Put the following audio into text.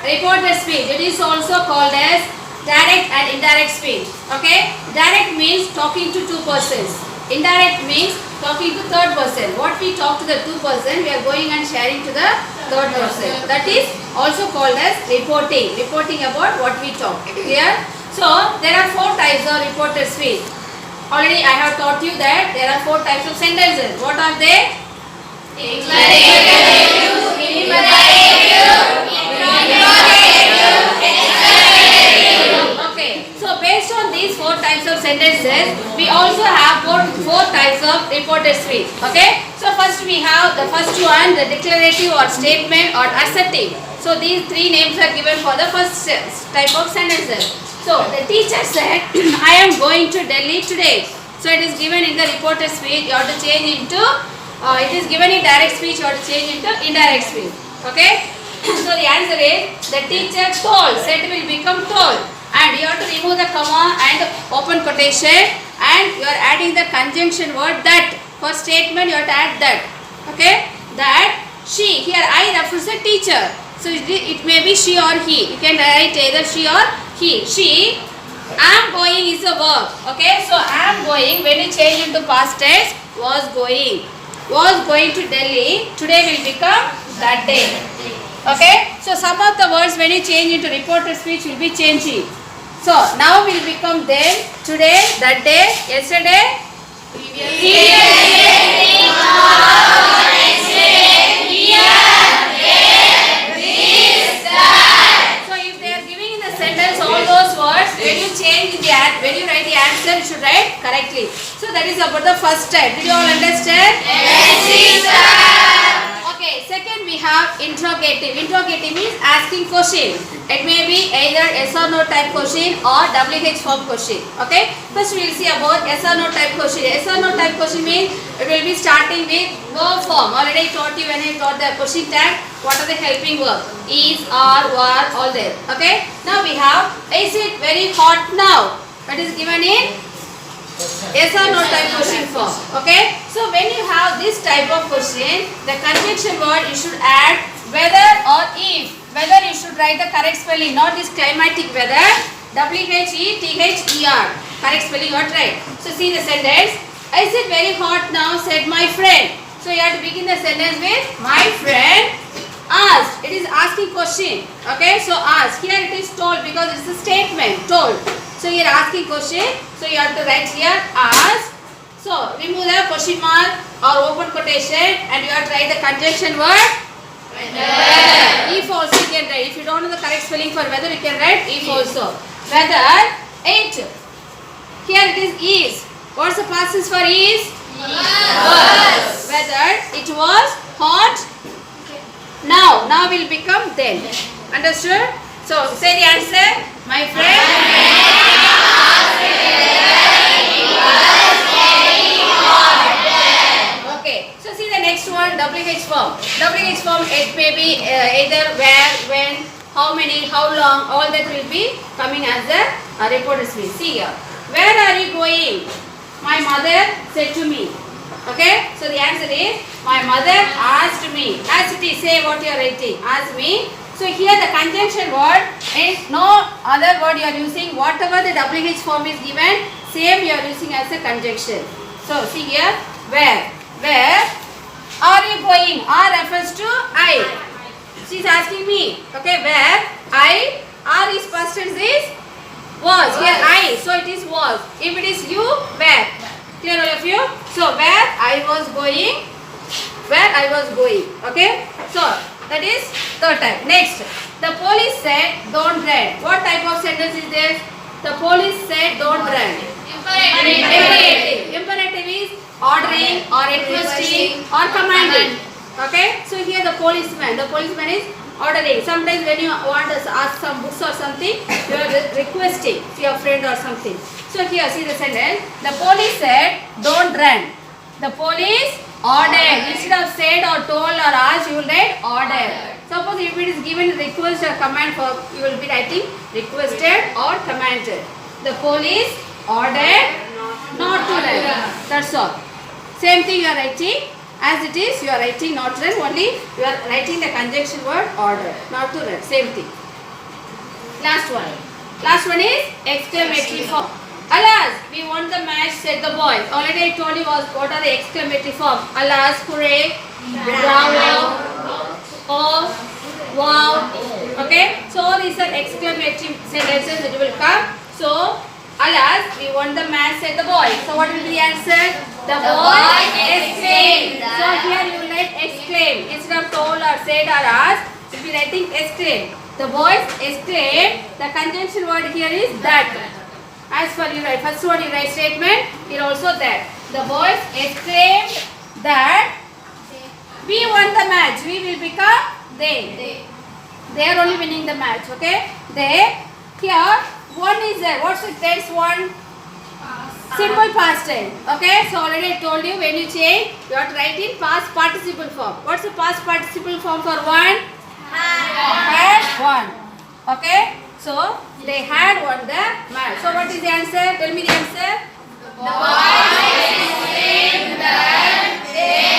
reported speech. It is also called as direct and indirect speech. Okay? Direct means talking to two persons. Indirect means talking to third person. What we talk to the two person, we are going and sharing to the third person. That is also called as reporting. Reporting about what we talk. Clear? So, there are four types of reported speech. Already I have taught you that there are four types of sentences. What are they? Okay. So based on these four types of sentences, we also have four types of reported speech. Okay. So first we have the first one, the declarative or statement or assertive. So these three names are given for the first type of sentences. So the teacher said, I am going to Delhi today. So it is given in the reported speech. You have to change into, it is given in direct speech. You have to change into indirect speech. Okay. So the answer is, the teacher told. Said will become told. And you have to remove the comma and open quotation. And you are adding the conjunction word that. For statement you have to add that. Okay. That she. Here I refers to teacher. So it may be she or he. You can write either she or he. She. Am going is a verb. Okay. So am going, when you change into past tense, was going. Was going to Delhi. Today will become that day. Okay. So some of the words when you change into reported speech will be changing. So now will become then, today, that day, yesterday, previous day, tomorrow, next day, here, there, this, that. So if they are giving in the sentence all those words, when you change in the when you write the answer, you should write correctly. So that is about the first type. Did you all understand? Yes, teacher. Okay, second we have interrogative. Interrogative means asking question. It may be either yes or no type question or WH form question. Okay, first we will see about yes or no type question. Yes or no type question means it will be starting with verb form. Already I taught you when I taught the question tag. What are the helping verbs? Is, are, were, all there. Okay, now we have, is it very hot now? That is given in yes or no type question form. Okay. So when you have this type of question, the conjunction word you should add whether or if. Whether you should write the correct spelling, not this climatic weather. WHETHER. Correct spelling you right. So see the sentence. Is it very hot now? Said my friend. So you have to begin the sentence with my friend asked. It is asking question. Okay. So ask. Here it is told because it is a statement. Told. So you are asking question. So you have to write here ask. So remove the question mark or open quotation and you have to write the conjunction word whether. If also you can write. If you don't know the correct spelling for whether, you can write if also. Whether it. Here it is. What's the past tense for is? Was. Whether it was hot. Now will become then. Understood? So say the answer. My friend. Okay. So see the next one, WH form. WH form, it may be either where, when, how many, how long, all that will be coming as the reported speech. See here. Where are you going? My mother said to me. Okay. So the answer is, my mother asked me. As it is, say what you are writing. Ask me. So here the conjunction word is no other word you are using. Whatever the WH form is given, same you are using as a conjunction. So see here, where. Where are you going? R refers to I. She is asking me. Okay, where I. R is past tense is was. Here I. So it is was. If it is you, where. Clear all of you? So where I was going. Where I was going. Okay. So that is third type. Next, the police said don't run. What type of sentence is this? The police said don't run. Imperative. Imperative is ordering or requesting or commanding. Okay. So here the policeman is ordering. Sometimes when you want to ask some books or something, you are requesting to your friend or something. So here see the sentence. The police said don't run. The police ordered. Instead of said or told or asked, you will write ordered. Suppose if it is given request or command for, you will be writing requested or commanded. The police ordered not to run. That's all. Same thing you are writing. As it is, you are writing not run, only you are writing the conjunction word order. Not to run. Same thing. Last one. Last one is exclamatory form. Alas, we won the match, said the boy. Already I told you what are the exclamatory form. Alas, hooray, bravo, oh, wow. Okay. So these are exclamatory sentences that will come. So, alas, we won the match, said the boy. So what will be the answer? The boy exclaimed. So here you will write exclaim. Instead of told or said or asked, you will be writing exclaim. The boys exclaimed. The conjunction word here is that. As for you write, first word you write statement, here also that. The boys exclaimed that we won the match. We will become they. They are only winning the match, okay? They, here, one is there. What's the tense one? Simple past tense, okay? So already I told you when you change, you have to write in past participle form. What's the past participle form for one? Had won, okay? So they had won the match. So what is the answer? Tell me the answer. The boys exclaimed that they